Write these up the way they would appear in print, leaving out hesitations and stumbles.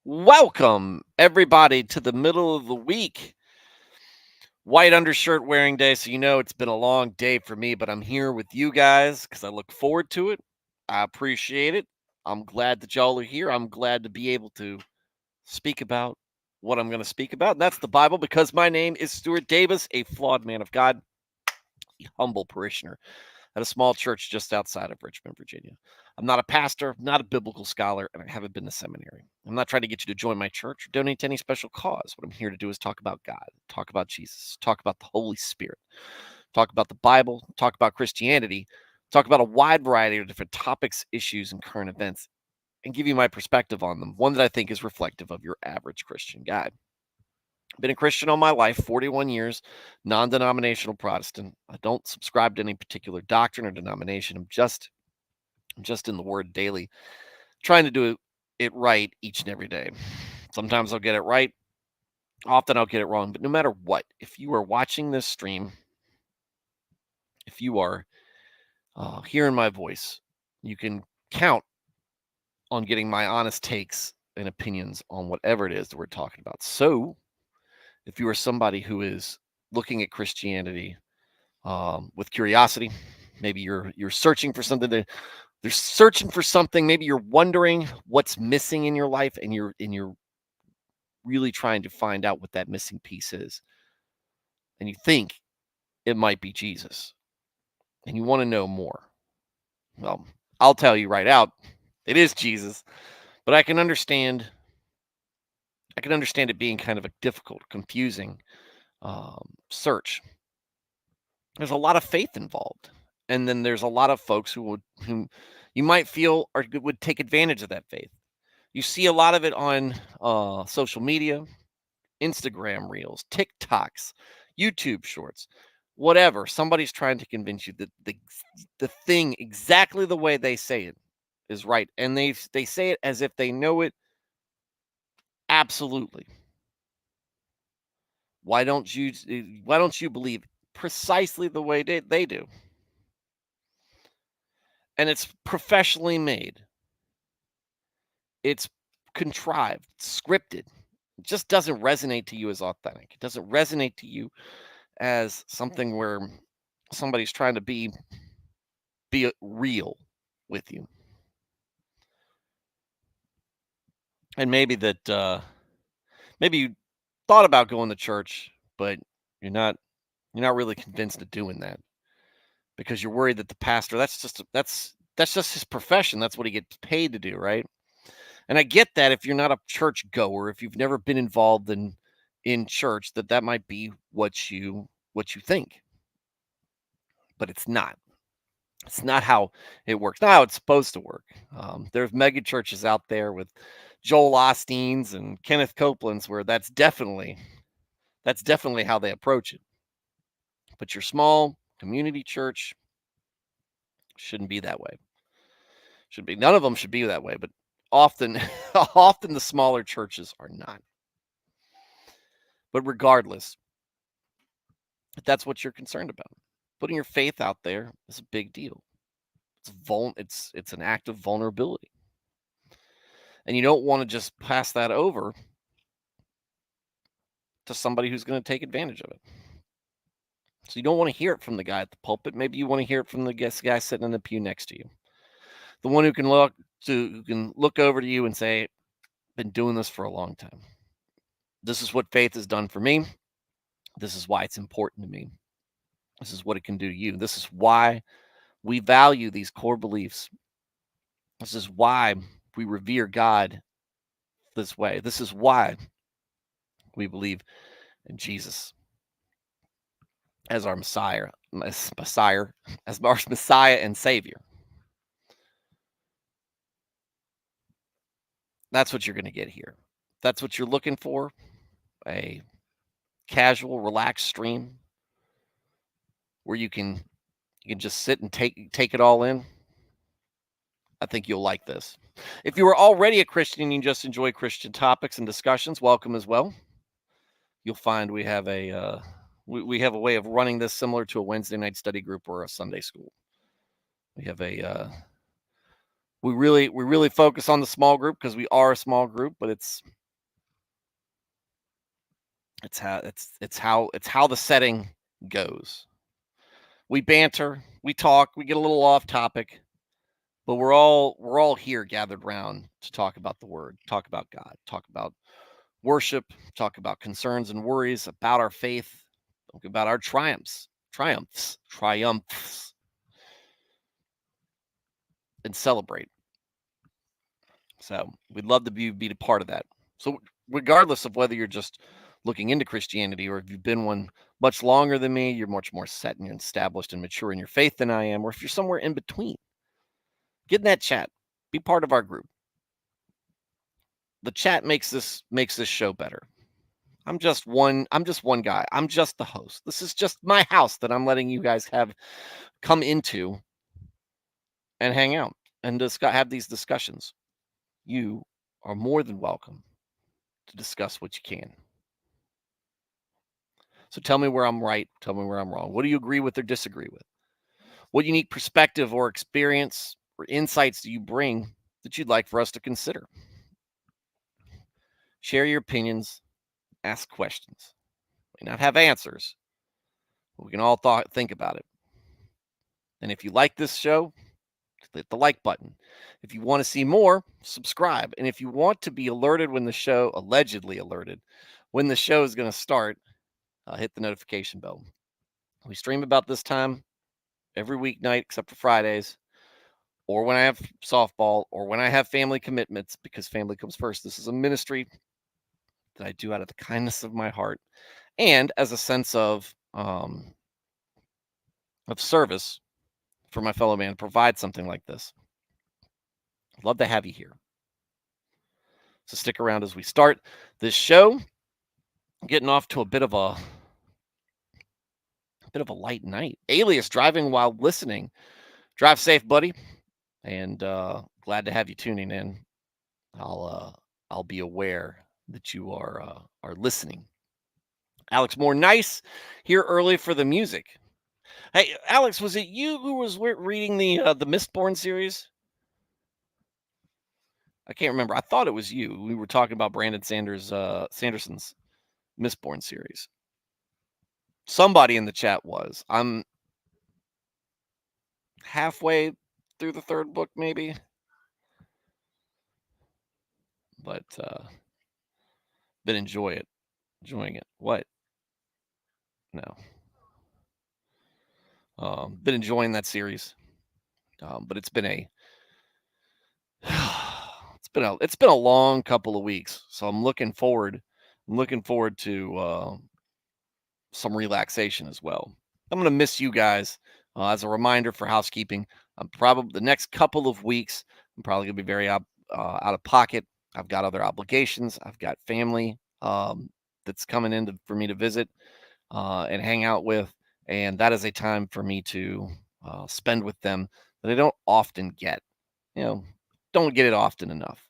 Welcome, everybody, to the middle of the week. White undershirt wearing day. So, it's been a long day for me, but I'm here with you guys because I look forward to it. I appreciate it. I'm glad that y'all are here. I'm glad to be able to speak about what I'm going to speak about. And that's the Bible, because my name is Stuart Davis, a flawed man of God, a humble parishioner at a small church just outside of Richmond, Virginia. I'm not a pastor, not a biblical scholar, and I haven't been to seminary. I'm not trying to get you to join my church or donate to any special cause. What I'm here to do is talk about God, talk about Jesus, talk about the Holy Spirit, talk about the Bible, talk about Christianity, talk about a wide variety of different topics, issues, and current events, and give you my perspective on them, one that I think is reflective of your average Christian guy. Been a Christian all my life, 41 years, non-denominational Protestant. I don't subscribe to any particular doctrine or denomination. I'm just in the Word daily, trying to do it right each and every day. Sometimes I'll get it right. Often I'll get it wrong. But no matter what, if you are watching this stream, if you are hearing my voice, you can count on getting my honest takes and opinions on whatever it is that we're talking about. So, if you are somebody who is looking at Christianity with curiosity, maybe you're searching for something they're searching for something. Maybe you're wondering what's missing in your life, and you're really trying to find out what that missing piece is. And you think it might be Jesus, and you want to know more. Well, I'll tell you right out, it is Jesus, but I can understand it being kind of a difficult, confusing search. There's a lot of faith involved, and then there's a lot of folks who you might feel would take advantage of that faith. You see a lot of it on social media, Instagram reels, TikToks, YouTube shorts, whatever. Somebody's trying to convince you that the thing exactly the way they say it is right, and they say it as if they know it absolutely. Why don't you believe precisely the way they do? And it's professionally made. It's contrived, scripted. It just doesn't resonate to you as authentic. It doesn't resonate to you as something where somebody's trying to be real with you. And maybe you thought about going to church, but you're not you're not really convinced of doing that because you're worried that the pastor that's just his profession. That's what he gets paid to do, right? And I get that if you're not a church goer, if you've never been involved in church, that might be what you think, but it's not. It's not how it works. Not how it's supposed to work. There's mega churches out there with Joel Osteen's and Kenneth Copeland's where that's definitely how they approach it. But your small community church shouldn't be that way. Should be none of them should be that way, but often often the smaller churches are not. But regardless, if that's what you're concerned about, putting your faith out there is a big deal. It's an act of vulnerability. And you don't want to just pass that over to somebody who's going to take advantage of it. So you don't want to hear it from the guy at the pulpit. Maybe you want to hear it from the guy sitting in the pew next to you. The one who can look over to you and say, been doing this for a long time. This is what faith has done for me. This is why it's important to me. This is what it can do to you. This is why we value these core beliefs. This is why we revere God this way. This is why we believe in Jesus as our as our Messiah and Savior. That's what you're going to get here. That's what you're looking for, a casual, relaxed stream where you can just sit and take it all in. I think you'll like this. If you are already a Christian and you just enjoy Christian topics and discussions, welcome as well. You'll find we have a way of running this similar to a Wednesday night study group or a Sunday school. We have a we really focus on the small group because we are a small group, but it's how the setting goes. We banter, we talk, we get a little off topic, but we're all here gathered round to talk about the word, talk about God, talk about worship, talk about concerns and worries, about our faith, talk about our triumphs, and celebrate. So we'd love to be a part of that. So regardless of whether you're just looking into Christianity or if you've been one much longer than me, you're much more set and established and mature in your faith than I am, or if you're somewhere in between, get in that chat, be part of our group. The chat makes this show better. I'm just one guy. I'm just the host. This is just my house that I'm letting you guys come into and hang out and have these discussions. You are more than welcome to discuss what you can. So tell me where I'm right. Tell me where I'm wrong. What do you agree with or disagree with? What unique perspective or experience or insights do you bring that you'd like for us to consider? Share your opinions, ask questions. May not have answers, but we can all think about it. And if you like this show, hit the like button. If you want to see more, subscribe. And if you want to be alerted allegedly alerted, when the show is going to start, hit the notification bell. We stream about this time every weeknight except for Fridays, or when I have softball, or when I have family commitments, because family comes first. This is a ministry that I do out of the kindness of my heart and as a sense of service for my fellow man, provide something like this. I'd love to have you here. So stick around as we start this show. Getting off to a bit of a light night. Alias driving while listening. Drive safe, buddy. And glad to have you tuning in. I'll be aware that you are listening. Alex Moore, nice here early for the music. Hey, Alex, was it you who was reading the Mistborn series? I can't remember. I thought it was you. We were talking about Brandon Sanderson's Mistborn series. Somebody in the chat was. I'm halfway through the third book, maybe. But been enjoying it. What? No. Been enjoying that series. But it's been a it's been a long couple of weeks. So I'm looking forward to some relaxation as well. I'm gonna miss you guys. As a reminder for housekeeping, I'm probably the next couple of weeks. I'm probably gonna be very out of pocket. I've got other obligations. I've got family that's coming in for me to visit and hang out with, and that is a time for me to spend with them that I don't often get. You know, don't get it often enough.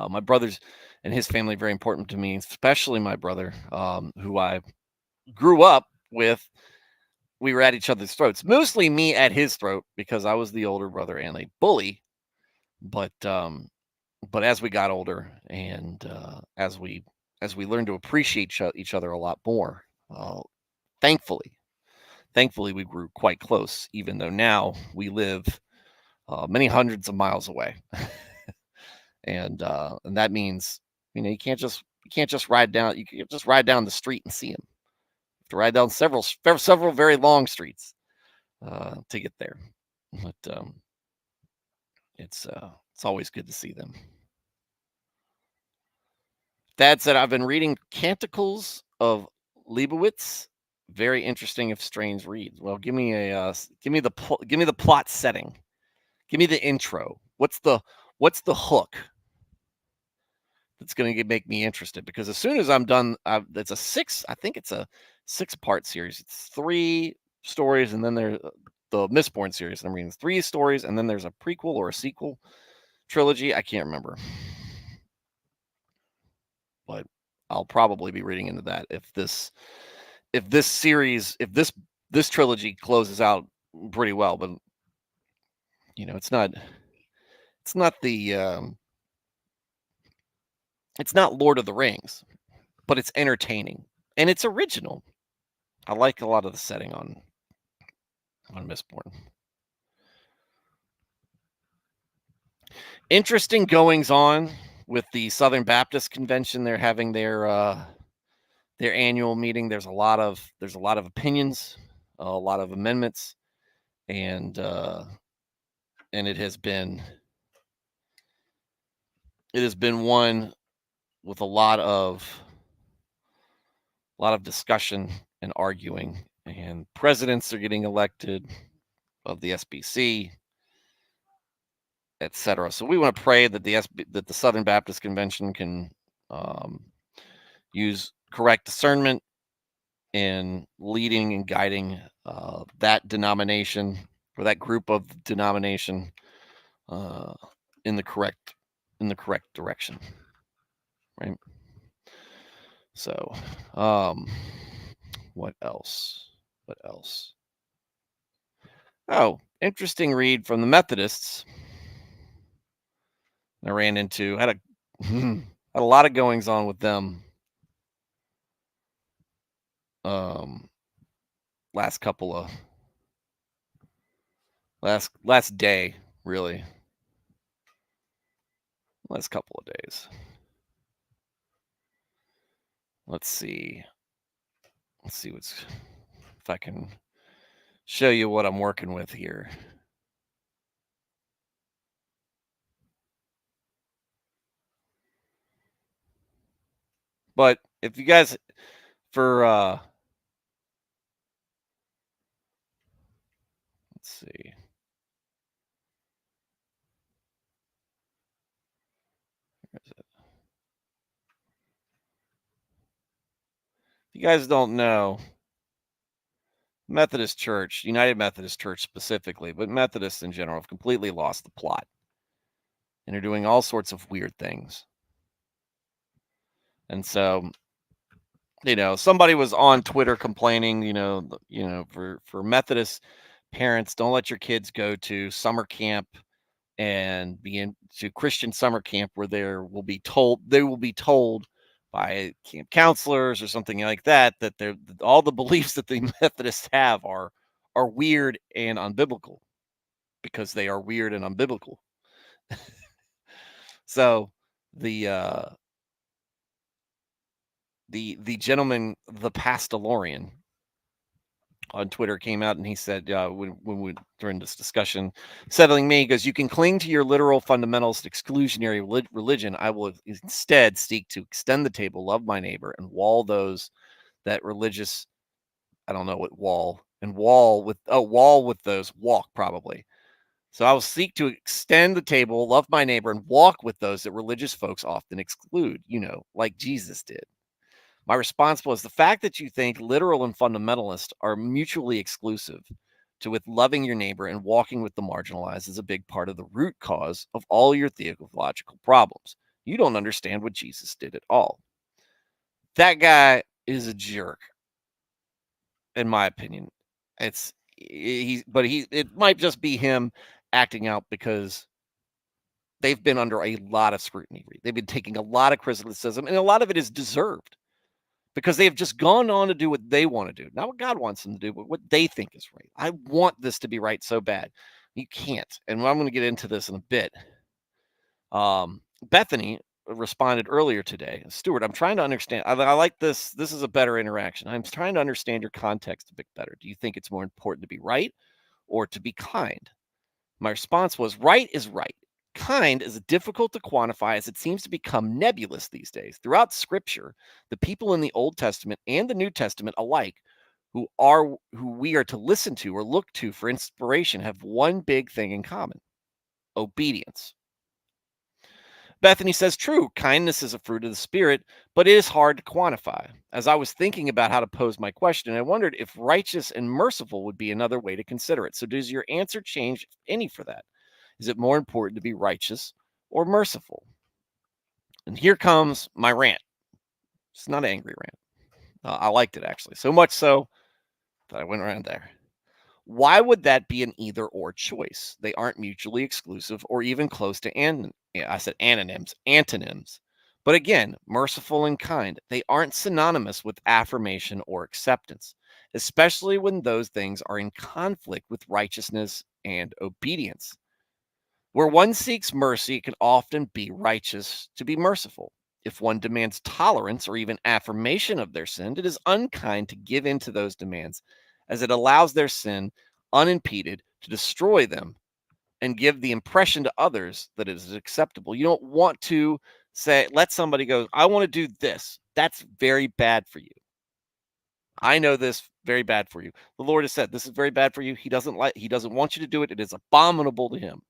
My brothers and his family very important to me, especially my brother, who I grew up with. We were at each other's throats, mostly me at his throat because I was the older brother and a bully. But as we got older and as we learned to appreciate each other a lot more, uh, thankfully, thankfully we grew quite close. Even though now we live many hundreds of miles away, and that means you can't just ride down the street and see him. You have to ride down several very long streets to get there. But it's always good to see them. Dad said I've been reading Canticles of Leibowitz. Very interesting if strange reads. Well, give me the plot setting. Give me the intro. What's the hook that's going to make me interested? Because as soon as I'm done, it's a six. I think it's a 6-part series. It's 3 stories, and then there's the Mistborn series. And I'm reading 3 stories, and then there's a prequel or a sequel trilogy. I can't remember, but I'll probably be reading into that if this trilogy closes out pretty well. But it's not it's not Lord of the Rings, but it's entertaining and it's original. I like a lot of the setting on Mistborn. Interesting goings on with the Southern Baptist Convention. They're having their annual meeting. There's a lot of opinions, a lot of amendments, and it has been one with a lot of discussion and arguing, and presidents are getting elected of the SBC, etc. So we want to pray that the Southern Baptist Convention can use correct discernment in leading and guiding that denomination or that group of denomination in the correct direction, right? So, what else? Oh, interesting read from the Methodists. I ran into had a lot of goings on with them. Last couple of last day, really. Last couple of days. Let's see if I can show you what I'm working with here. But if you guys let's see. Where is it? If you guys don't know, Methodist Church, United Methodist Church specifically, but Methodists in general have completely lost the plot and are doing all sorts of weird things. And so, somebody was on Twitter complaining, for Methodist parents, don't let your kids go to summer camp and be into Christian summer camp where they will be told by camp counselors or something like that that all the beliefs that the Methodists have are weird and unbiblical because they are weird and unbiblical. So the the gentleman, the Pastalorian, on Twitter came out and he said, when we during this discussion, settling me, he goes, "You can cling to your literal fundamentalist exclusionary religion. I will instead seek to extend the table, love my neighbor, and wall those that religious." I don't know what wall and wall with those walk probably. So I will seek to extend the table, love my neighbor, and walk with those that religious folks often exclude. Like Jesus did. My response was the fact that you think literal and fundamentalist are mutually exclusive to with loving your neighbor and walking with the marginalized is a big part of the root cause of all your theological problems. You don't understand what Jesus did at all. That guy is a jerk, in my opinion. It might just be him acting out because they've been under a lot of scrutiny. They've been taking a lot of criticism, and a lot of it is deserved because they have just gone on to do what they want to do, not what God wants them to do, but what they think is right. I want this to be right so bad. You can't. And I'm going to get into this in a bit. Bethany responded earlier today. Stuart, I'm trying to understand. I like this. This is a better interaction. I'm trying to understand your context a bit better. Do you think it's more important to be right or to be kind? My response was right is right. Kind is difficult to quantify as it seems to become nebulous these days. Throughout Scripture, the people in the Old Testament and the New Testament alike who we are to listen to or look to for inspiration have one big thing in common: obedience. Bethany says, true, kindness is a fruit of the Spirit, but it is hard to quantify. As I was thinking about how to pose my question, I wondered if righteous and merciful would be another way to consider it. So, does your answer change any for that? Is it more important to be righteous or merciful? And here comes my rant. It's not an angry rant. I liked it actually, so much so that I went around there. Why would that be an either or choice? They aren't mutually exclusive or even close to I said antonyms. But again, merciful and kind, they aren't synonymous with affirmation or acceptance, especially when those things are in conflict with righteousness and obedience. Where one seeks mercy, it can often be righteous to be merciful. If one demands tolerance or even affirmation of their sin, it is unkind to give in to those demands, as it allows their sin unimpeded to destroy them and give the impression to others that it is acceptable. You don't want to let somebody go, I want to do this. That's very bad for you. I know this very bad for you. The Lord has said this is very bad for you. He doesn't want you to do it. It is abominable to him.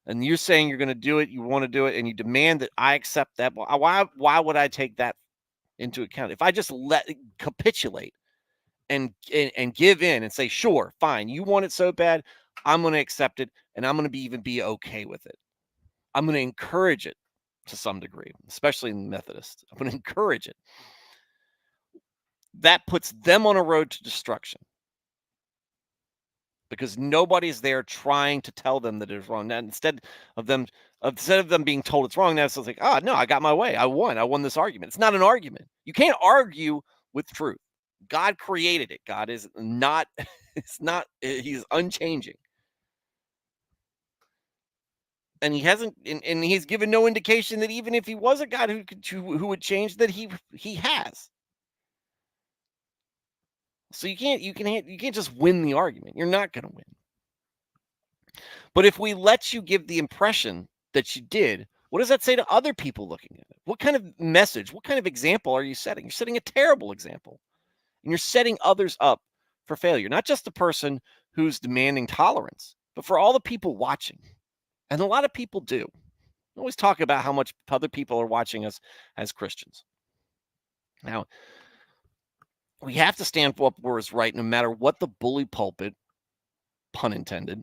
And you're saying you're going to do it, you want to do it, and you demand that I accept that. Why would I take that into account? If I just let it capitulate and give in and say, sure, fine, you want it so bad, I'm going to accept it, and I'm going to be okay with it. I'm going to encourage it to some degree, especially in the Methodists. I'm going to encourage it. That puts them on a road to destruction because nobody's there trying to tell them that it's wrong. Now, instead of them being told it's wrong, now it's like, oh no, I got my way. I won this argument. It's not an argument. You can't argue with truth. God created it. God is not, it's not, he's unchanging. And he hasn't, and he's given no indication that even if he was a God who would change, that he has. So you can't just win the argument. You're not going to win. But if we let you give the impression that you did, what does that say to other people looking at it? What kind of message, what kind of example are you setting? You're setting a terrible example. And you're setting others up for failure, not just the person who's demanding tolerance, but for all the people watching. And a lot of people do. We always talk about how much other people are watching us as Christians. Now, we have to stand up where it's right, no matter what the bully pulpit, pun intended,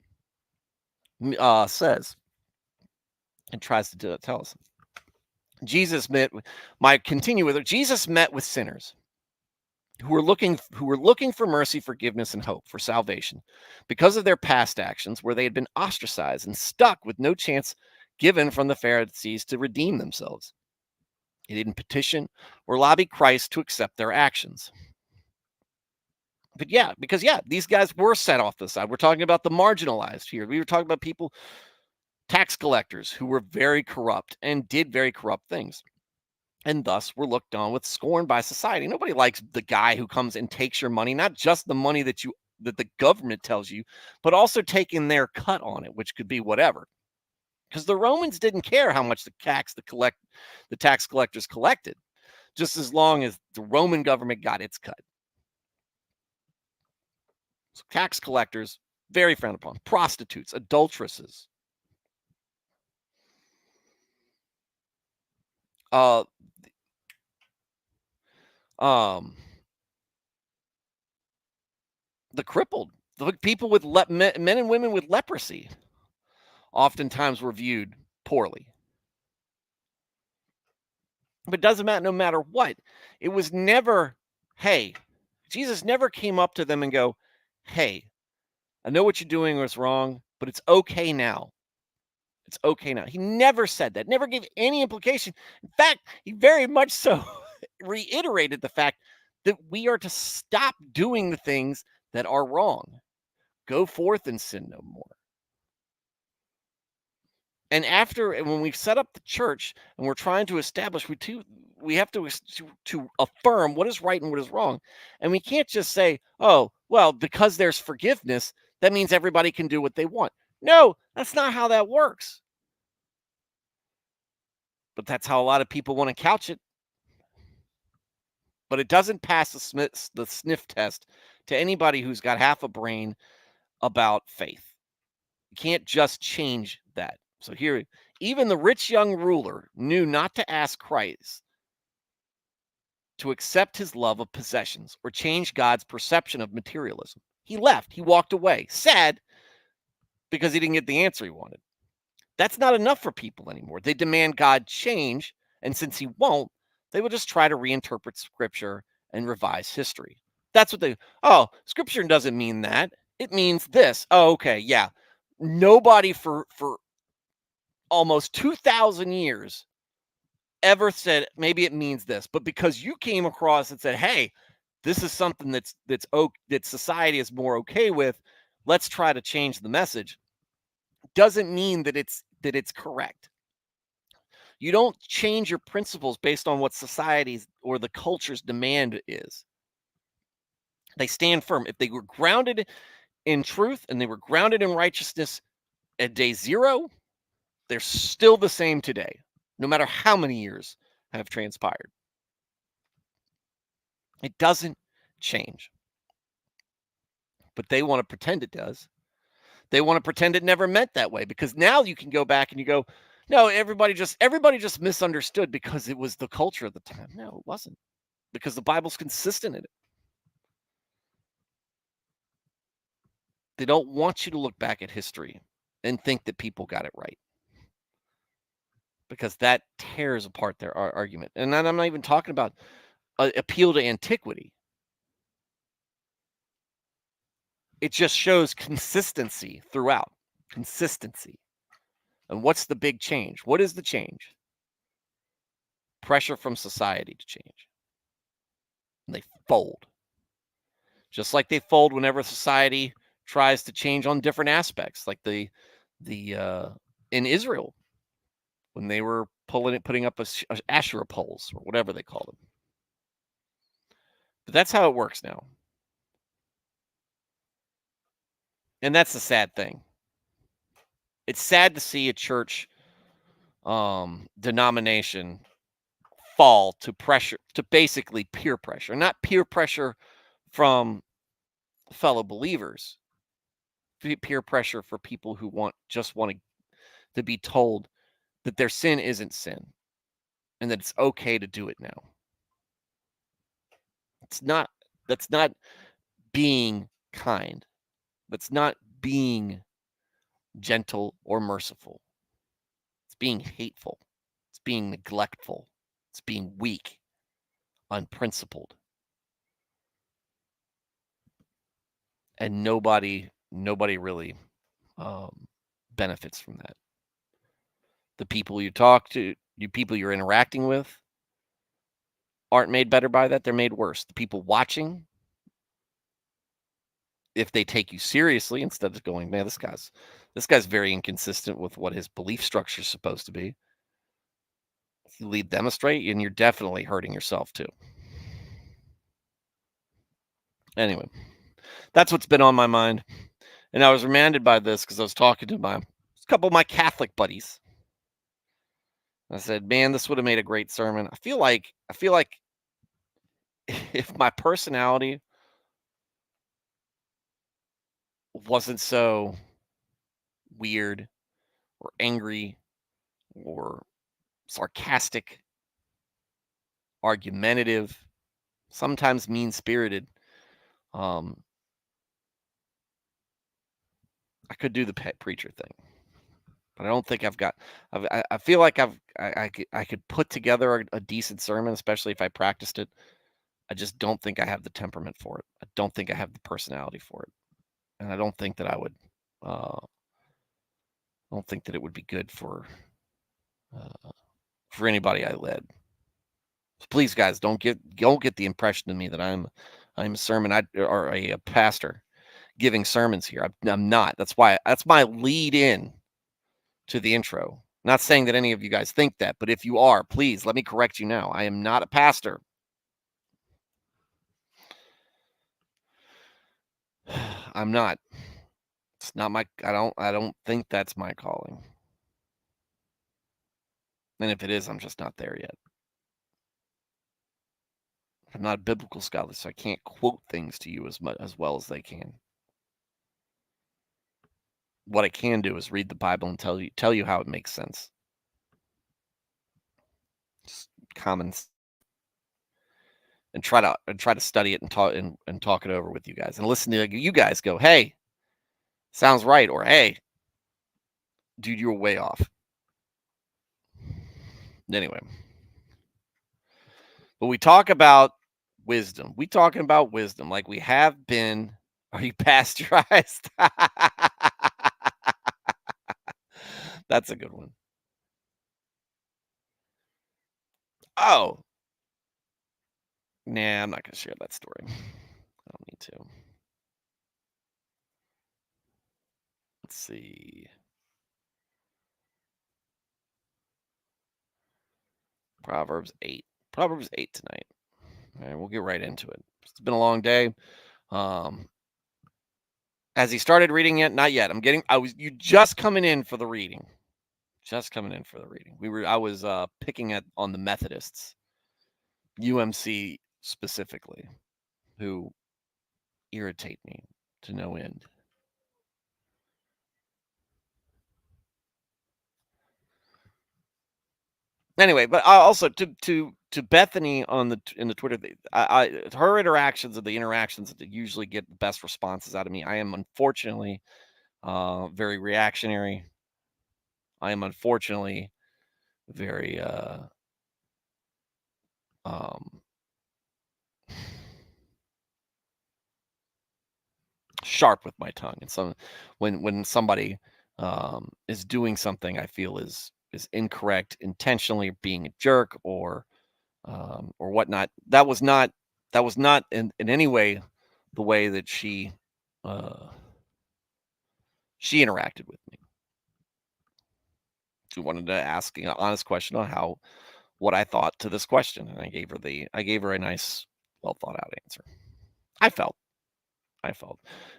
says and tries to tell us. Jesus met with sinners. who were looking for mercy, forgiveness, and hope for salvation because of their past actions where they had been ostracized and stuck with no chance given from the Pharisees to redeem themselves. They didn't petition or lobby Christ to accept their actions. But yeah, because these guys were set off the side. We're talking about the marginalized here. We were talking about people, tax collectors who were very corrupt and did very corrupt things, and thus were looked on with scorn by society. Nobody likes the guy who comes and takes your money, not just the money that the government tells you, but also taking their cut on it, which could be whatever. Because the Romans didn't care how much the tax collectors collected, just as long as the Roman government got its cut. So tax collectors, very frowned upon. Prostitutes, adulteresses. Uh, um, the crippled, the people with men and women with leprosy, oftentimes were viewed poorly. But it doesn't matter, no matter what. It was never, hey, Jesus never came up to them and go, hey, I know what you're doing was wrong, but it's okay now. It's okay now. He never said that, never gave any implication. In fact, he very much so reiterated the fact that we are to stop doing the things that are wrong. Go forth and sin no more. And when we've set up the church and we're trying to establish, we have to affirm what is right and what is wrong. And we can't just say, oh, well, because there's forgiveness, that means everybody can do what they want. No, that's not how that works. But that's how a lot of people want to couch it. But it doesn't pass the sniff test to anybody who's got half a brain about faith. You can't just change that. So here, even the rich young ruler knew not to ask Christ to accept his love of possessions or change God's perception of materialism. He left, he walked away, sad because he didn't get the answer he wanted. That's not enough for people anymore. They demand God change, and since he won't, they will just try to reinterpret scripture and revise history. That's what scripture doesn't mean that. It means this. Oh, okay, yeah. Nobody for almost 2,000 years ever said maybe it means this, but because you came across and said, hey, this is something that society is more okay with, let's try to change the message, doesn't mean that it's correct. You don't change your principles based on what society's or the culture's demand is. They stand firm. If they were grounded in truth and they were grounded in righteousness at day zero, they're still the same today, no matter how many years have transpired. It doesn't change. But they want to pretend it does. They want to pretend it never meant that way, because now you can go back and you go, no, everybody just misunderstood because it was the culture at the time. No, it wasn't, because the Bible's consistent in it. They don't want you to look back at history and think that people got it right, because that tears apart their argument. And then I'm not even talking about appeal to antiquity. It just shows consistency throughout. Consistency. And what's the big change? What is the change? Pressure from society to change. And they fold. Just like they fold whenever society tries to change on different aspects, like the in Israel, when they were putting up Asherah poles or whatever they call them. But that's how it works now. And that's the sad thing. It's sad to see a church denomination fall to basically peer pressure, not peer pressure from fellow believers, peer pressure for people who want to be told that their sin isn't sin and that it's okay to do it now. That's not being kind. That's not being gentle or merciful. It's being hateful. It's being neglectful. It's being weak, unprincipled. and nobody really benefits from that. The people you talk to, you people you're interacting with, aren't made better by that. They're made worse. The people watching, if they take you seriously instead of going, man, this guy's very inconsistent with what his belief structure is supposed to be. You lead them astray, and you're definitely hurting yourself too. Anyway, that's what's been on my mind. And I was reminded by this because I was talking to a couple of my Catholic buddies. I said, man, this would have made a great sermon. I feel like if my personality wasn't so weird or angry or sarcastic, argumentative, sometimes mean-spirited, I could do the pet preacher thing. But I don't think I've got. I feel like I could put together a decent sermon, especially if I practiced it. I just don't think I have the temperament for it. I don't think I have the personality for it, and I don't think that I would. I don't think that it would be good for anybody I led. So please, guys, don't get the impression to me that I'm a sermon or a pastor giving sermons here. I'm not. That's my lead in to the intro. Not saying that any of you guys think that, but if you are, please let me correct you now. I am not a pastor. I'm not. It's not my. I don't think that's my calling. And if it is, I'm just not there yet. I'm not a biblical scholar, so I can't quote things to you as well as they can. What I can do is read the Bible and tell you how it makes sense. Just common, and try to study it and talk it over with you guys and listen to you guys go, hey, sounds right, or hey, dude, you're way off. Anyway, but we talk about wisdom. We talking about wisdom like we have been. Are you pasteurized? That's a good one. Oh, nah, I'm not gonna share that story. I don't need to. Let's see. Proverbs 8. Proverbs 8 tonight. All right, we'll get right into it. It's been a long day. Has he started reading yet? Not yet. You just coming in for the reading. Just coming in for the reading. I was picking on the Methodists, UMC specifically, who irritate me to no end. Anyway, but also to Bethany in the Twitter, her interactions and the interactions that usually get the best responses out of me. I am unfortunately very reactionary. I am unfortunately very sharp with my tongue, and so when somebody is doing something I feel is incorrect, intentionally being a jerk or whatnot, that was not in any way the way that she interacted with me. She wanted to ask an honest question on what I thought to this question, and I gave her a nice, well thought out answer. I felt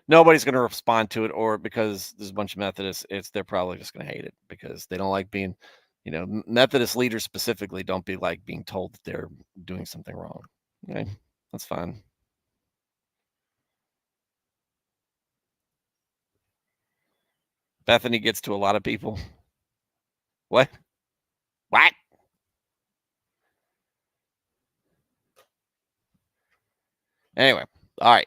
nobody's going to respond to it, or because there's a bunch of Methodists, they're probably just going to hate it because they don't like being, Methodist leaders specifically don't like being told that they're doing something wrong. Okay, that's fine. Bethany gets to a lot of people. What? What? Anyway, all right.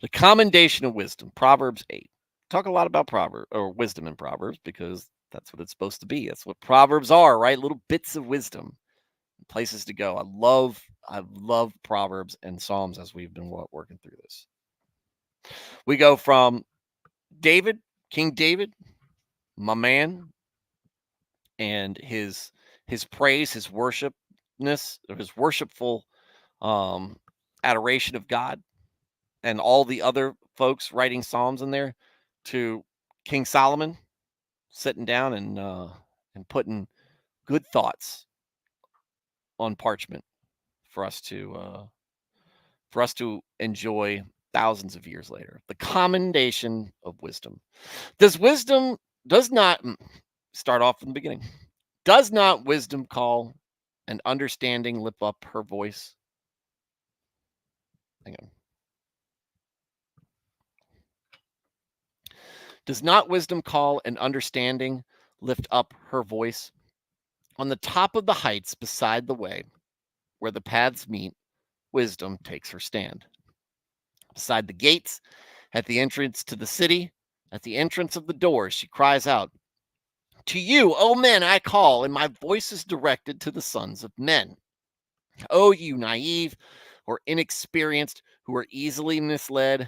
The commendation of wisdom, Proverbs 8. Talk a lot about Proverbs or wisdom in Proverbs because that's what it's supposed to be. That's what Proverbs are, right? Little bits of wisdom. places to go. I love Proverbs and Psalms as we've been working through this. We go from David, King David, my man, and his praise, his worshipness, or his worshipful um, adoration of God, and all the other folks writing psalms in there, to King Solomon sitting down and putting good thoughts on parchment for us to enjoy thousands of years later. The commendation of wisdom. Does not start off from the beginning. Does not wisdom call and understanding lift up her voice? Hang on. Does not wisdom call and understanding lift up her voice? On the top of the heights beside the way where the paths meet, wisdom takes her stand. Beside the gates, at the entrance to the city, at the entrance of the doors, she cries out, "To you, O men, I call, and my voice is directed to the sons of men. O you naive or inexperienced who are easily misled,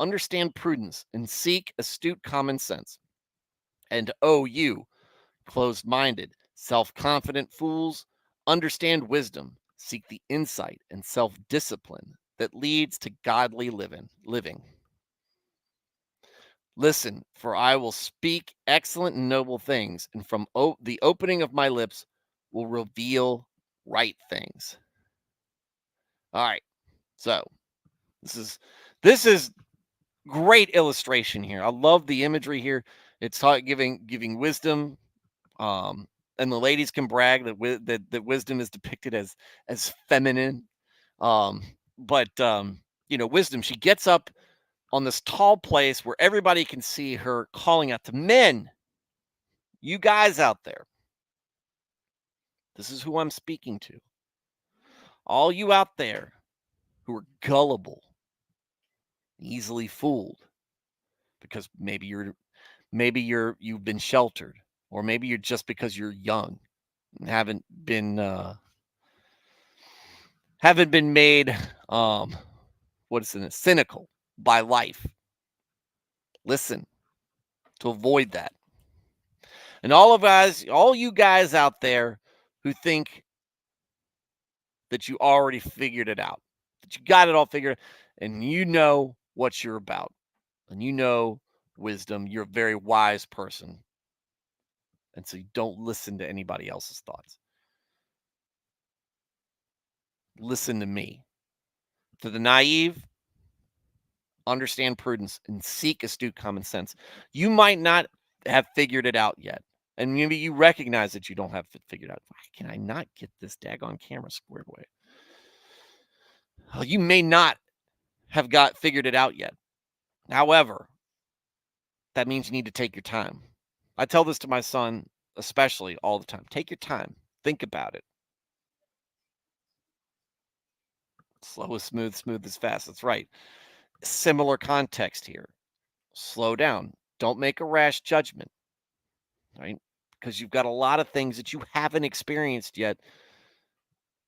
understand prudence and seek astute common sense. And O you, closed minded, self confident fools, understand wisdom, seek the insight and self discipline that leads to godly living. Listen, for I will speak excellent and noble things, and from the opening of my lips will reveal right things." All right. So this is great illustration here. I love the imagery here. It's giving wisdom, and the ladies can brag that wisdom is depicted as feminine. Um, but wisdom, she gets up on this tall place where everybody can see her, calling out to men, "You guys out there, this is who I'm speaking to. All you out there who are gullible, easily fooled, because you've been sheltered, or maybe you're just because you're young and haven't been made cynical by life. Listen, to avoid that. And all you guys out there who think that you already figured it out, that you got it all figured, and you know what you're about, and you know wisdom, you're a very wise person, and so you don't listen to anybody else's thoughts. Listen to me. To the naive, understand prudence and seek astute common sense. You might not have figured it out yet. And maybe you recognize that you don't have it figured out. Why can I not get this daggone camera squared away? Well, you may not have figured it out yet. However, that means you need to take your time. I tell this to my son, especially, all the time. Take your time. Think about it. Slow is smooth, smooth is fast. That's right. Similar context here. Slow down. Don't make a rash judgment, right? Because you've got a lot of things that you haven't experienced yet.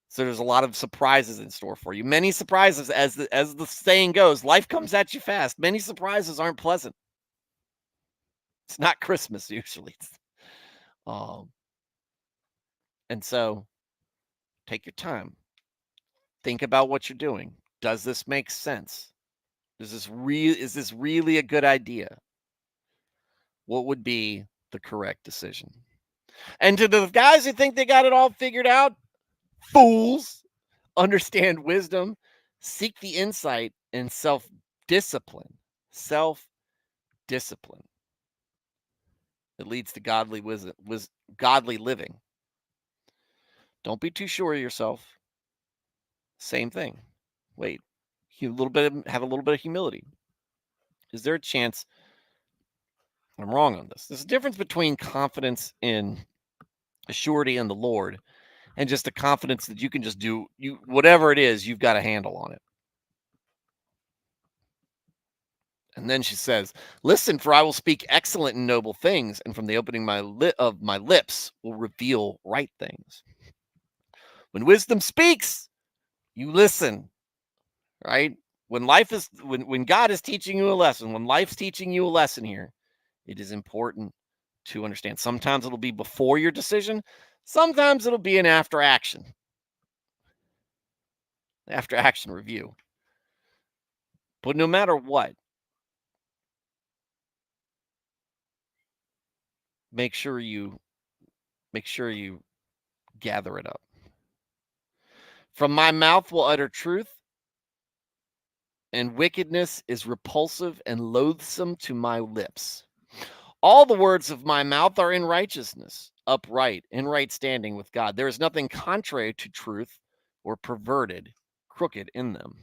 So there's a lot of surprises in store for you. Many surprises, as the saying goes, life comes at you fast. Many surprises aren't pleasant. It's not Christmas usually. Um, and so take your time. Think about what you're doing. Does this make sense? Is this really a good idea? What would be the correct decision? And to the guys who think they got it all figured out, fools, understand wisdom, seek the insight and self-discipline. Self-discipline. It leads to godly wisdom, godly living. Don't be too sure of yourself. Same thing. Wait, have a little bit of humility. Is there a chance I'm wrong on this? There's a difference between confidence in a surety in the Lord and just a confidence that you can just do whatever it is, you've got a handle on it. And then she says, "Listen, for I will speak excellent and noble things, and from the opening of my lips will reveal right things." When wisdom speaks, you listen, right? When God is teaching you a lesson, when life's teaching you a lesson here, it is important to understand. Sometimes it'll be before your decision, sometimes it'll be an after action review. But no matter what, make sure you gather it up. From my mouth will utter truth, and wickedness is repulsive and loathsome to my lips. All the words of my mouth are in righteousness, upright, in right standing with God. There is nothing contrary to truth or perverted, crooked in them.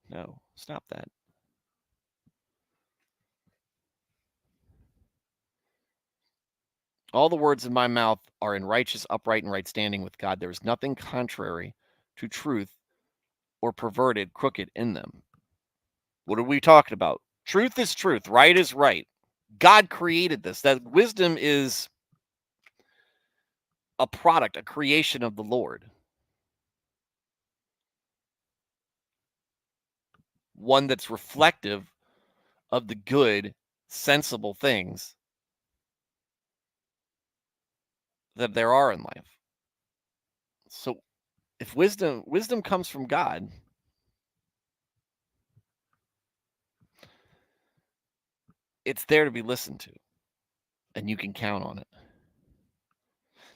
No, stop that. All the words of my mouth are in righteous, upright, and right standing with God. There is nothing contrary to truth or perverted, crooked in them. What are we talking about? Truth is truth, right is right. God created this. That wisdom is a product, a creation of the Lord. One that's reflective of the good, sensible things that there are in life. So if wisdom comes from God, it's there to be listened to, and you can count on it.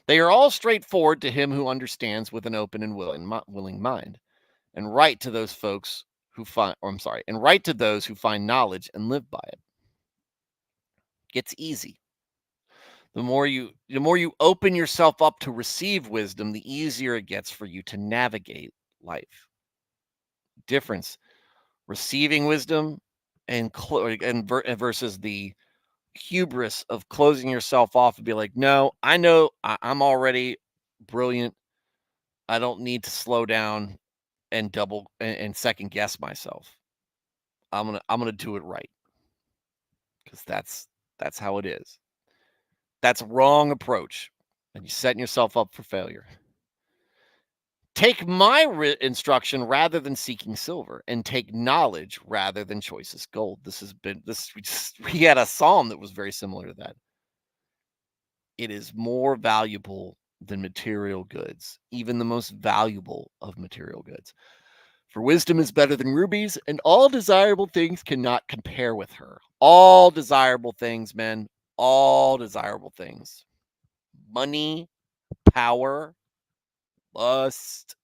They are all straightforward to him who understands with an open and willing mind, and right to those folks who find, or I'm sorry, and right to those who find knowledge and live by it. Gets easy. The more you open yourself up to receive wisdom, the easier it gets for you to navigate life. Difference: receiving wisdom versus the hubris of closing yourself off and be like, no, I know I'm already brilliant. I don't need to slow down and double and second guess myself. I'm gonna do it right because that's how it is. That's a wrong approach, and you're setting yourself up for failure. Take my instruction rather than seeking silver, and take knowledge rather than choicest gold. This has been this. We had a psalm that was very similar to that. It is more valuable than material goods, even the most valuable of material goods. For wisdom is better than rubies, and all desirable things cannot compare with her. All desirable things, men, all desirable things. Money, power, lust.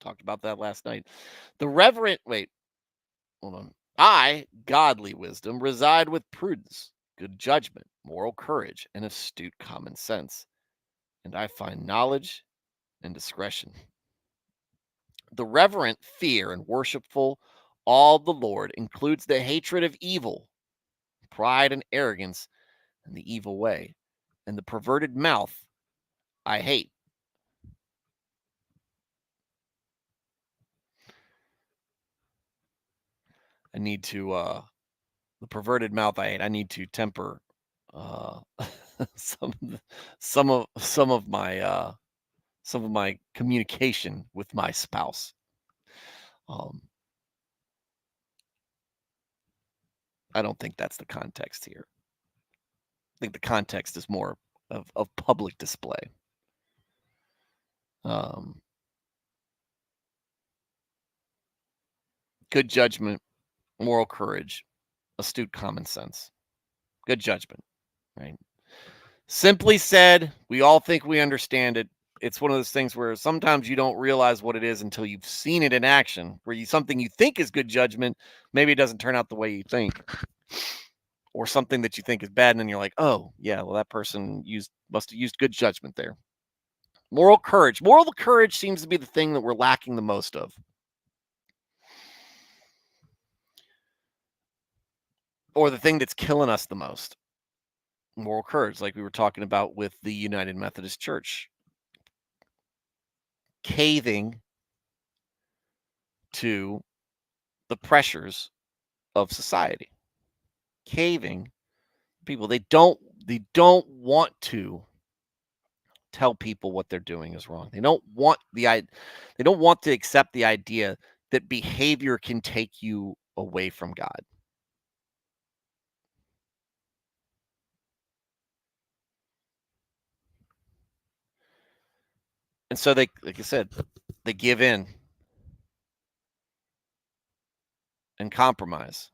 Talked about that last night. Wait, hold on. Godly wisdom, reside with prudence, good judgment, moral courage, and astute common sense. And I find knowledge and discretion. The reverent fear and worshipful all the Lord includes the hatred of evil, pride and arrogance, and the evil way, and the perverted mouth I hate. I need to the perverted mouth I hate. I need to temper uh some of some of my communication with my spouse. Um I don't think that's the context here. I think the context is more of public display. Um Good judgment, moral courage, astute common sense. Good judgment, right? Simply said, we all think we understand it. It's one of those things where sometimes you don't realize what it is until you've seen it in action, where something you think is good judgment, maybe it doesn't turn out the way you think. Or something that you think is bad, and then you're like, oh, yeah, well, that person must have used good judgment there. Moral courage. Moral courage seems to be the thing that we're lacking the most of. Or the thing that's killing us the most. Moral courage, like we were talking about with the United Methodist Church. Caving to the pressures of society. caving. People, they don't want to tell people what they're doing is wrong. They don't want to accept the idea that behavior can take you away from God. And so they, like I said, they give in and compromise.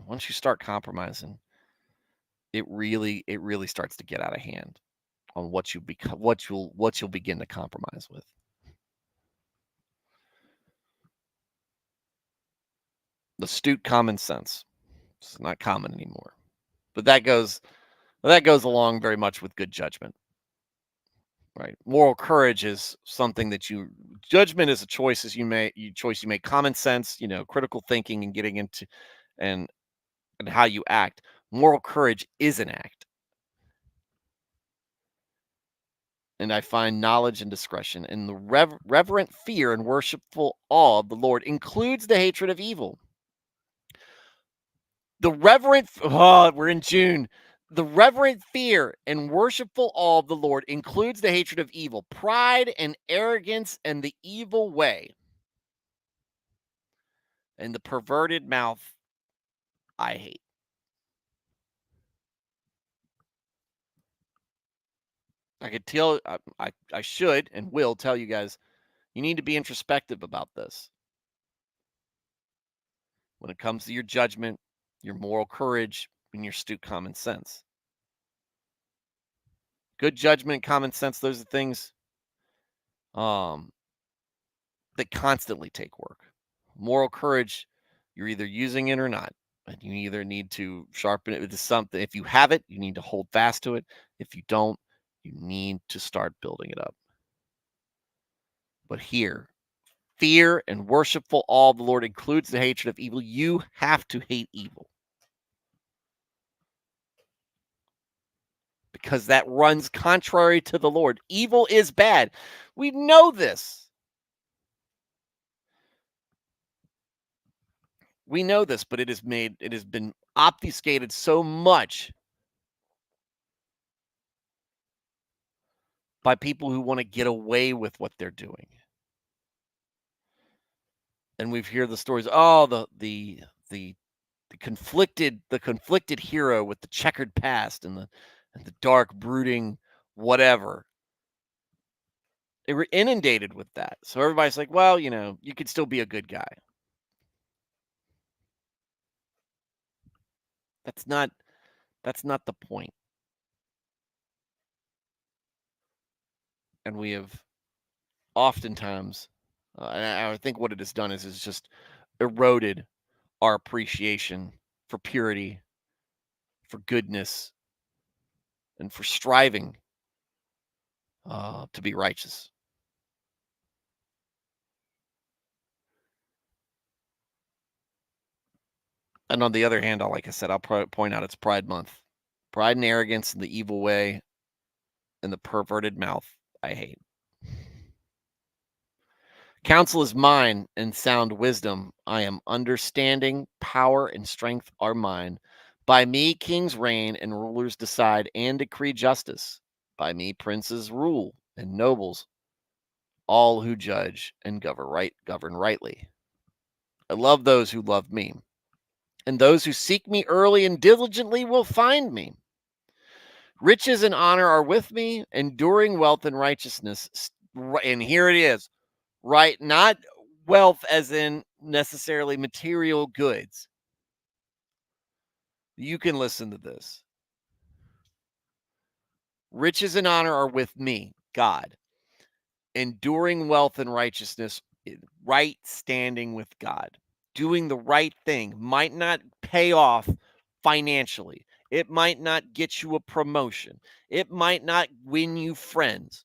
Once you start compromising, it really starts to get out of hand on what you become, what you'll begin to compromise with. Astute common sense. It's not common anymore. But that goes along very much with good judgment, right? Moral courage is something that you judgment is a choice you make. Common sense, critical thinking and getting into and and how you act. Moral courage is an act. And I find knowledge and discretion, and the reverent fear and worshipful awe of the Lord includes the hatred of evil. We're in June. The reverent fear and worshipful awe of the Lord includes the hatred of evil, pride and arrogance and the evil way, and the perverted mouth I hate. I could tell, I should and will tell you guys, you need to be introspective about this when it comes to your judgment, your moral courage, and your astute common sense. Good judgment and common sense, those are things um, that constantly take work. Moral courage, you're either using it or not. And you either need to sharpen it with something. If you have it, you need to hold fast to it. If you don't, you need to start building it up. But here, fear and worshipful awe of the Lord includes the hatred of evil. You have to hate evil because that runs contrary to the Lord. Evil is bad. We know this. We know this, but it has been obfuscated so much by people who want to get away with what they're doing. And we've heard the stories, oh, the conflicted hero with the checkered past and the dark brooding whatever. They were inundated with that. So everybody's like, well, you could still be a good guy. That's not that's not the point. And we have oftentimes and I think what it has done is just eroded our appreciation for purity, for goodness, and for striving to be righteous. And on the other hand, like I said, I'll point out it's Pride Month. Pride and arrogance and the evil way and the perverted mouth I hate. Counsel is mine and sound wisdom. I am understanding, power, and strength are mine. By me, kings reign and rulers decide and decree justice. By me, princes rule and nobles, all who judge and govern rightly. I love those who love me, and those who seek me early and diligently will find me. Riches and honor are with me, enduring wealth and righteousness. And here it is, right? Not wealth as in necessarily material goods. You can listen to this. Riches and honor are with me, God. Enduring wealth and righteousness, right standing with God. Doing the right thing might not pay off financially. It might not get you a promotion. It might not win you friends.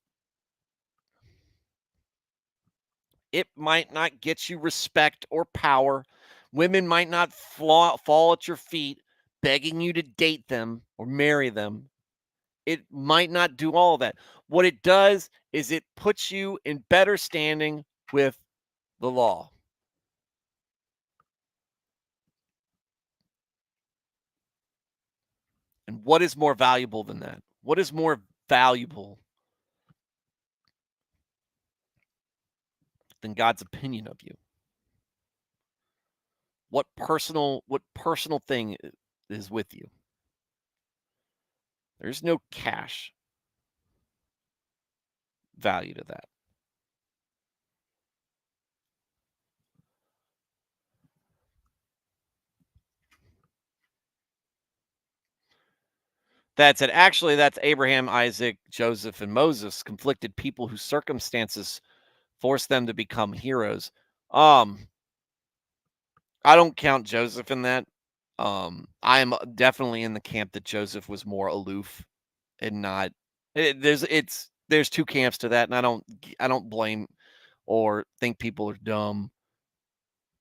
It might not get you respect or power. Women might not fall at your feet begging you to date them or marry them. It might not do all that. What it does is it puts you in better standing with the law. And what is more valuable than that? What is more valuable than God's opinion of you? What personal thing is with you? There's no cash value to that. That's it. Actually, that's Abraham, Isaac, Joseph, and Moses, conflicted people whose circumstances forced them to become heroes. Um, I don't count Joseph in that. I'm definitely in the camp that Joseph was more aloof and not. There's two camps to that, and I don't blame or think people are dumb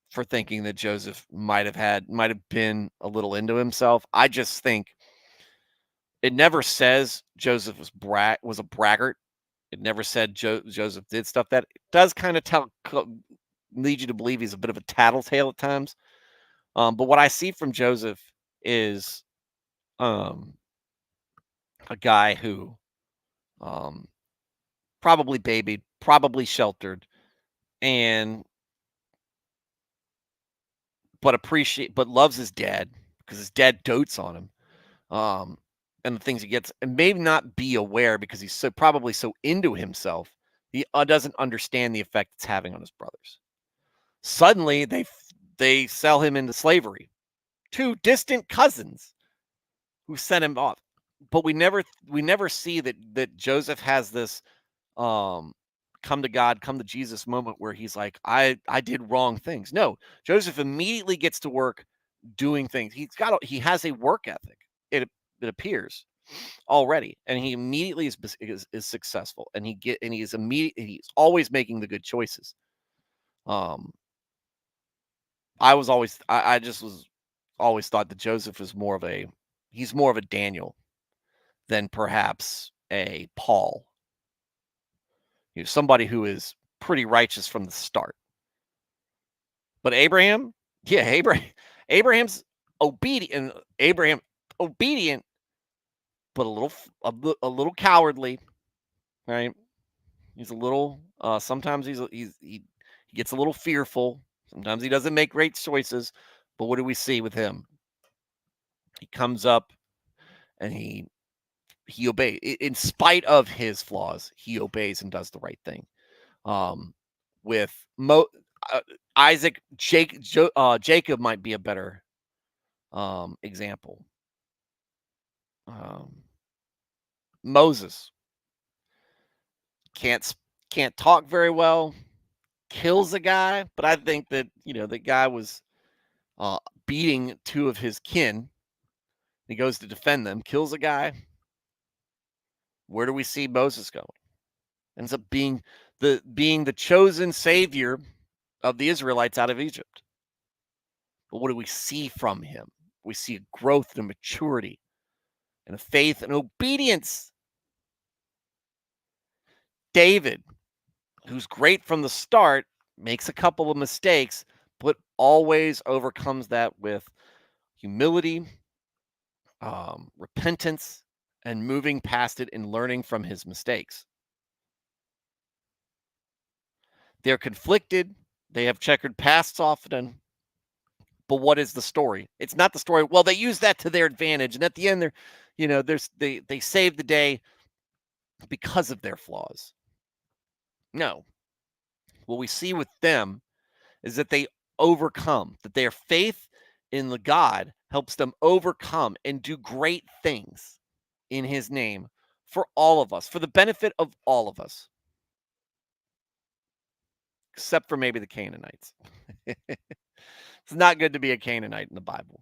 for thinking that Joseph might have been a little into himself. I just think it never says Joseph was a braggart. It never said Joseph did stuff that it does kind of lead you to believe he's a bit of a tattletale at times. But what I see from Joseph is um, a guy who um, probably babied, probably sheltered, and but loves his dad because his dad dotes on him. Um, and the things he gets, and may not be aware because he's probably so into himself, he doesn't understand the effect it's having on his brothers. Suddenly, they sell him into slavery. Two distant cousins who sent him off, but we never see that Joseph has this um come to God, come to Jesus moment where he's like, I did wrong things. No, Joseph immediately gets to work doing things. He has a work ethic. It appears already, and he immediately is successful, and he's always making the good choices. Um, I just was always thought that Joseph is he's more of a Daniel than perhaps a Paul. Somebody who is pretty righteous from the start. But Abraham, yeah, Abraham's obedient. Abraham obedient, but a little cowardly, right? He's a little. Sometimes he gets a little fearful. Sometimes he doesn't make great choices. But what do we see with him? He comes up and he obeys in spite of his flaws. He obeys and does the right thing. Um, with uh, Isaac, Jacob might be a better example. Um, Moses can't can't talk very well, kills a guy, but I think that the guy was uh, beating two of his kin. He goes to defend them, kills a guy. Where do we see Moses going? Ends up being the chosen savior of the Israelites out of Egypt. But what do we see from him? We see a growth and a maturity and a faith and obedience. David, who's great from the start, makes a couple of mistakes, but always overcomes that with humility, repentance, and moving past it and learning from his mistakes. They're conflicted. They have checkered pasts often. But what is the story? It's not the story. Well, they use that to their advantage, and at the end, they save the day because of their flaws. No, what we see with them is that they overcome, that their faith in the God helps them overcome and do great things in his name for all of us, for the benefit of all of us, except for maybe the Canaanites. It's not good to be a Canaanite in the Bible.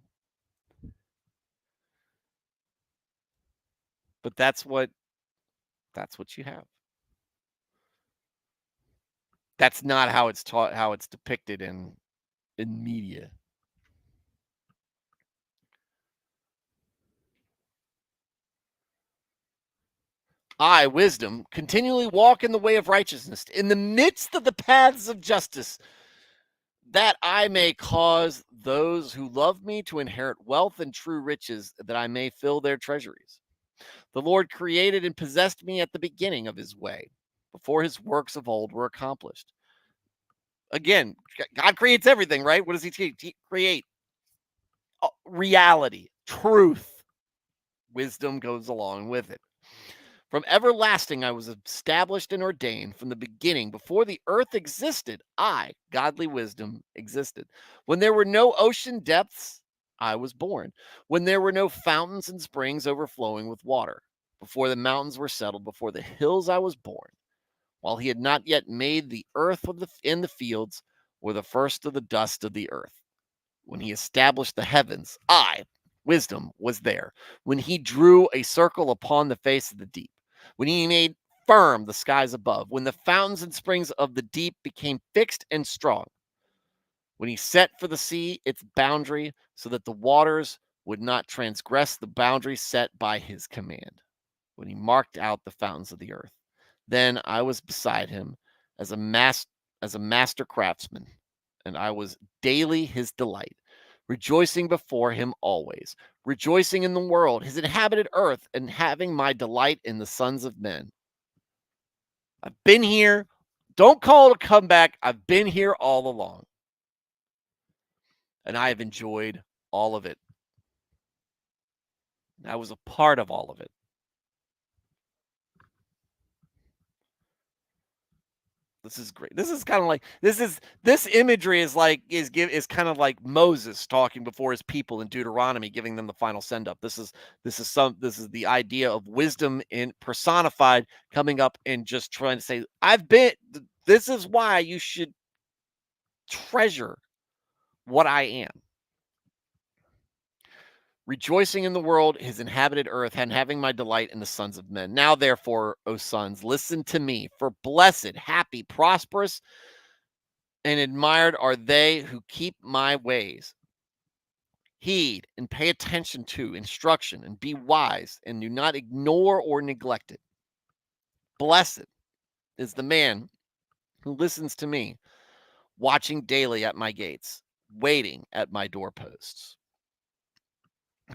But that's what you have. That's not how it's taught, how it's depicted in media. I, wisdom, continually walk in the way of righteousness, in the midst of the paths of justice. that I may cause those who love me to inherit wealth and true riches, that I may fill their treasuries. The Lord created and possessed me at the beginning of his way, before his works of old were accomplished. Again, God creates everything, right? What does he create? Reality, truth. Wisdom goes along with it. From everlasting, I was established and ordained from the beginning. Before the earth existed, I, godly wisdom, existed. When there were no ocean depths, I was born. When there were no fountains and springs overflowing with water. Before the mountains were settled, before the hills, I was born. While he had not yet made the earth in the fields, or the first of the dust of the earth. When he established the heavens, I, wisdom, was there. When he drew a circle upon the face of the deep. When he made firm the skies above. When the fountains and springs of the deep became fixed and strong. When he set for the sea its boundary, so that the waters would not transgress the boundary set by his command. When he marked out the fountains of the earth. Then I was beside him as a master craftsman, and I was daily his delight, rejoicing before him always, rejoicing in the world, his inhabited earth, and having my delight in the sons of men. I've been here. Don't call it a comeback. I've been here all along, and I have enjoyed all of it. I was a part of all of it. This is great. This is kind of like this imagery is kind of like Moses talking before his people in Deuteronomy, giving them the final send up. This is the idea of wisdom in personified coming up and just trying to say, this is why you should treasure what I am. Rejoicing in the world, his inhabited earth, and having my delight in the sons of men. Now, therefore, O sons, listen to me, for blessed, happy, prosperous, and admired are they who keep my ways. Heed and pay attention to instruction and be wise and do not ignore or neglect it. Blessed is the man who listens to me, watching daily at my gates, waiting at my doorposts.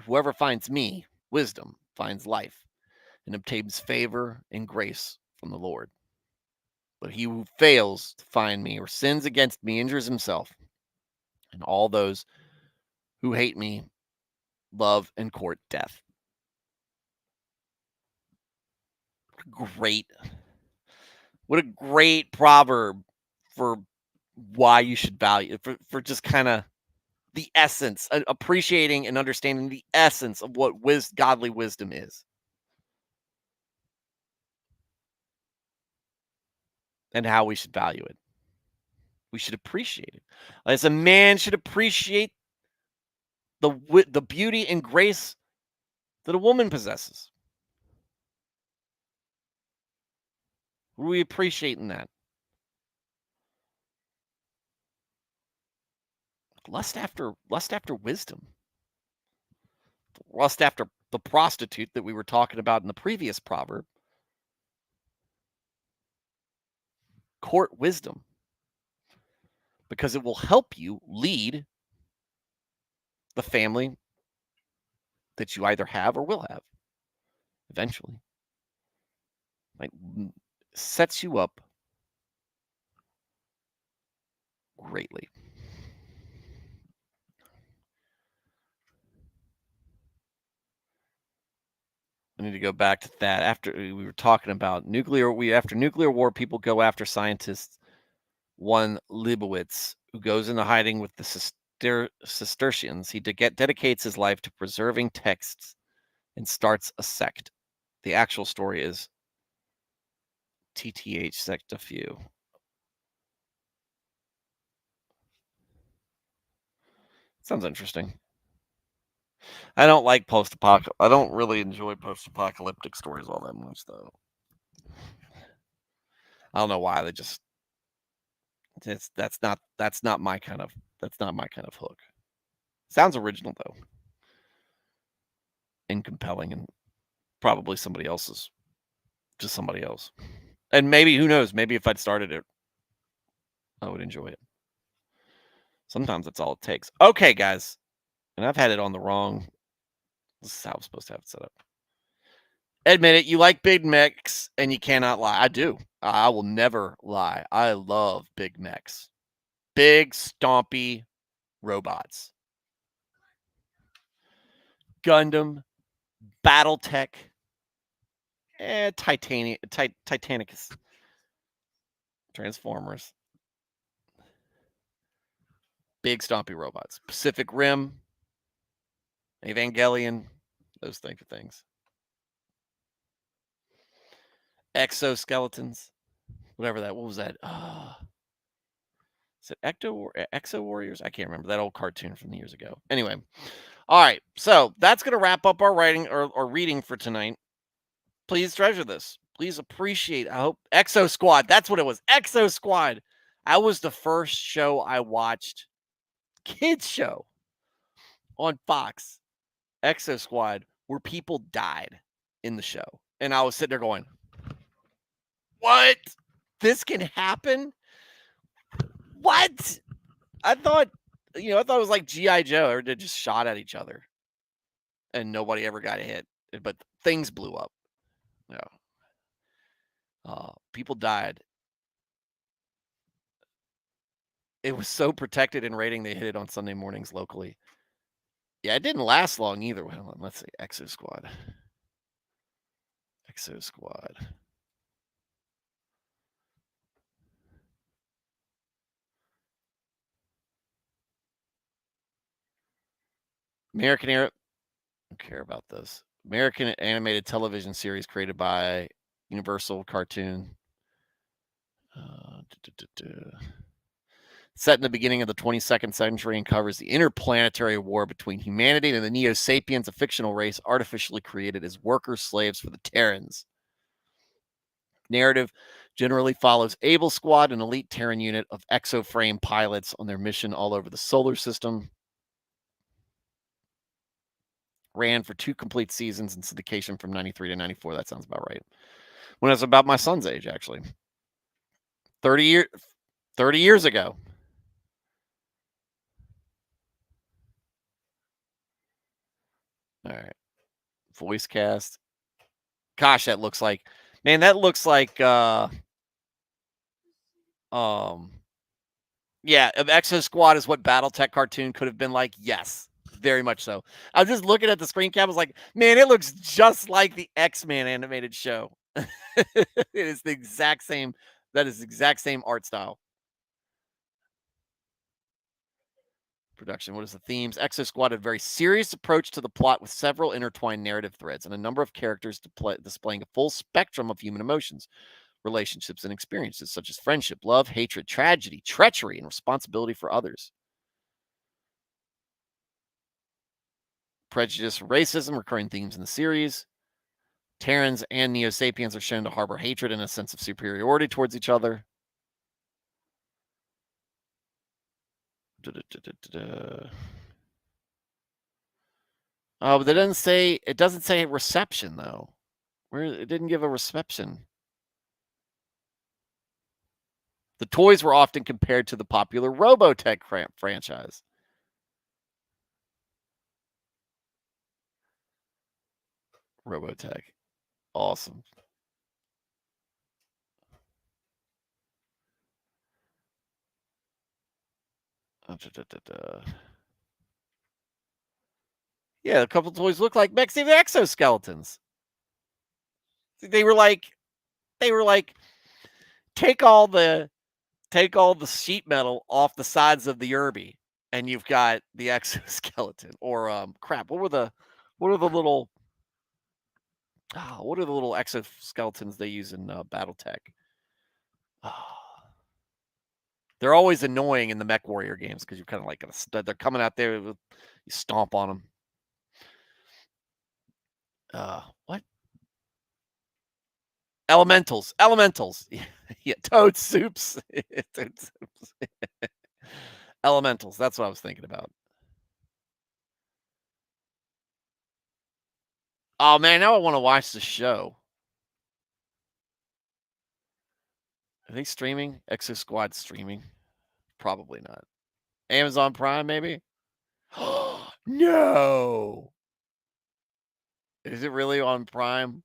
Whoever finds me, wisdom, finds life and obtains favor and grace from the Lord. But he who fails to find me or sins against me injures himself, and all those who hate me love and court death. Great. What a great proverb for why you should value for just kind of the essence, appreciating and understanding the essence of what godly wisdom is and how we should value it. We should appreciate it. As a man should appreciate the beauty and grace that a woman possesses. What are we appreciating that? Lust after wisdom. Lust after the prostitute that we were talking about in the previous proverb. Court wisdom, because it will help you lead the family that you either have or will have eventually. Like, sets you up greatly. I need to go back to that. After we were talking about after nuclear war, people go after scientists. One Leibowitz, who goes into hiding with the Cistercians, he dedicates his life to preserving texts and starts a sect. The actual story is TTH sect a few. Sounds interesting. I don't like post-apocalyptic. I don't really enjoy post-apocalyptic stories all that much, though. I don't know why. That's not my kind of hook. Sounds original though, and compelling, and probably somebody else's, just somebody else. And maybe, who knows? Maybe if I'd started it, I would enjoy it. Sometimes that's all it takes. Okay, guys, and I've had it on the wrong. This is how I'm supposed to have it set up. Admit it, you like Big Macs and you cannot lie. I do. I will never lie. I love Big Macs. Big, stompy robots. Gundam, Battletech, Titanicus, Transformers, big, stompy robots. Pacific Rim, Evangelion, those type of things. Exoskeletons, whatever that. What was that? Is it Exo Warriors? I can't remember that old cartoon from years ago. Anyway, all right. So that's gonna wrap up our writing or reading for tonight. Please treasure this. Please appreciate. I hope Exo Squad. That's what it was. Exo Squad. That was the first show I watched. Kids show on Fox. Exo Squad, where people died in the show, and I was sitting there going, "What? This can happen? What?" I thought, I thought it was like GI Joe. Everybody just shot at each other, and nobody ever got hit, but things blew up. Yeah, people died. It was so protected in rating they hit it on Sunday mornings locally. Yeah, it didn't last long either. Well, let's see, Exo Squad. Exo Squad. American Air. Don't care about this. American animated television series created by Universal Cartoon. Set in the beginning of the 22nd century and covers the interplanetary war between humanity and the Neo Sapiens, a fictional race artificially created as worker slaves for the Terrans. Narrative generally follows Able Squad, an elite Terran unit of exoframe pilots on their mission all over the solar system. Ran for 2 complete seasons in syndication from 93 to 94. That sounds about right. When I was about my son's age, actually. 30 years ago. All right. Voice cast. Gosh, that looks like, man, that looks like yeah, if Exo Squad is what Battletech cartoon could have been like, yes, very much so. I was just looking at the screen cap, I was like, man, it looks just like the X-Men animated show. It is the exact same, that is the exact same art style. Production. What is the themes? Exo Squad had a very serious approach to the plot with several intertwined narrative threads and a number of characters displaying a full spectrum of human emotions, relationships, and experiences such as friendship, love, hatred, tragedy, treachery, and responsibility for others. Prejudice, racism, recurring themes in the series. Terrans and Neo Sapiens are shown to harbor hatred and a sense of superiority towards each other. Oh, but it doesn't say reception though. Where it didn't give a reception. The toys were often compared to the popular Robotech franchise. Robotech. Awesome. Yeah, a couple of toys look like mechs, even exoskeletons. They were like, take all the sheet metal off the sides of the Irby, and you've got the exoskeleton. Or crap, what are the little what are the little exoskeletons they use in BattleTech? They're always annoying in the Mech Warrior games because you're kind of like they're coming out there, you stomp on them. What? Elementals. Yeah, Toad Soups. Toad Soups. Elementals. That's what I was thinking about. Oh man, now I want to watch the show. Are they streaming? Exo Squad streaming? Probably not. Amazon Prime, maybe? No. Is it really on Prime?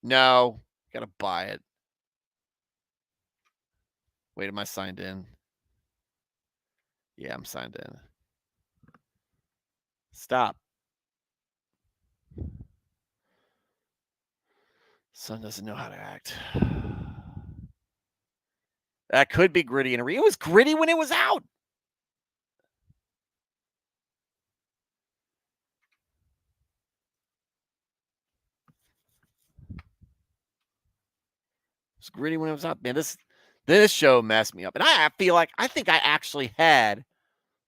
No. Gotta buy it. Wait, am I signed in? Yeah, I'm signed in. Stop. Son doesn't know how to act. That could be gritty and it was gritty when it was out. It was gritty when it was out. Man, this show messed me up. And I feel like I think I actually had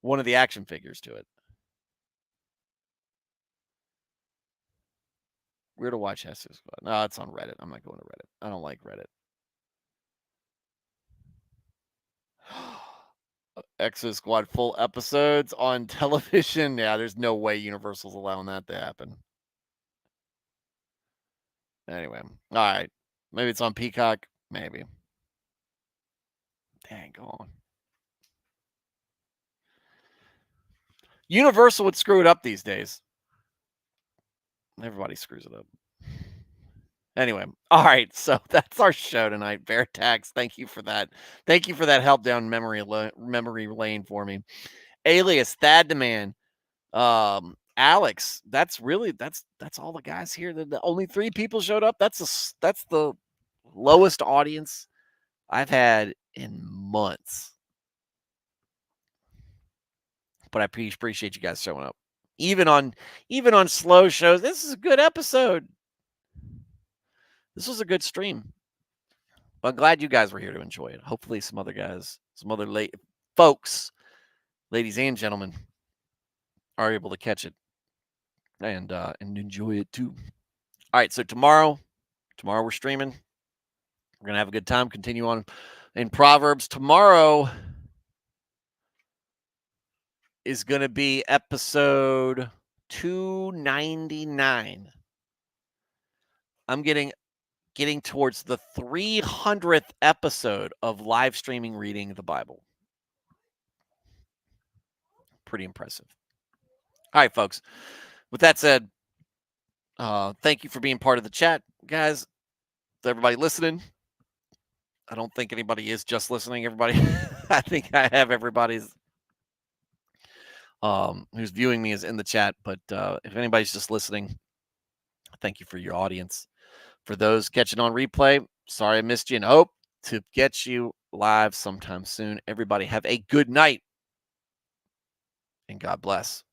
one of the action figures to it. Where to watch Hester Squad? No, it's on Reddit. I'm not going to Reddit. I don't like Reddit. Exo Squad full episodes on television. Yeah, there's no way Universal's allowing that to happen. Anyway, all right. Maybe it's on Peacock. Maybe. Dang, go on. Universal would screw it up these days. Everybody screws it up. Anyway, all right. So that's our show tonight. Bear Tax, thank you for that. Thank you for that help down memory lane for me. Alias, Thad the Man, Alex. That's all the guys here. The only 3 people showed up. That's the lowest audience I've had in months. But I appreciate you guys showing up. Even on slow shows. This is a good episode. This was a good stream. But I'm glad you guys were here to enjoy it. Hopefully some other guys, some other folks, ladies and gentlemen, are able to catch it and enjoy it too. All right, so tomorrow we're streaming. We're going to have a good time. Continue on in Proverbs. Tomorrow is going to be episode 299. I'm getting towards the 300th episode of live streaming reading the Bible. Pretty impressive. All right, folks. With that said, thank you for being part of the chat, guys. To everybody listening. I don't think anybody is just listening. Everybody, I think I have everybody's who's viewing me is in the chat. But if anybody's just listening, thank you for your audience. For those catching on replay, sorry I missed you and hope to get you live sometime soon. Everybody have a good night and God bless.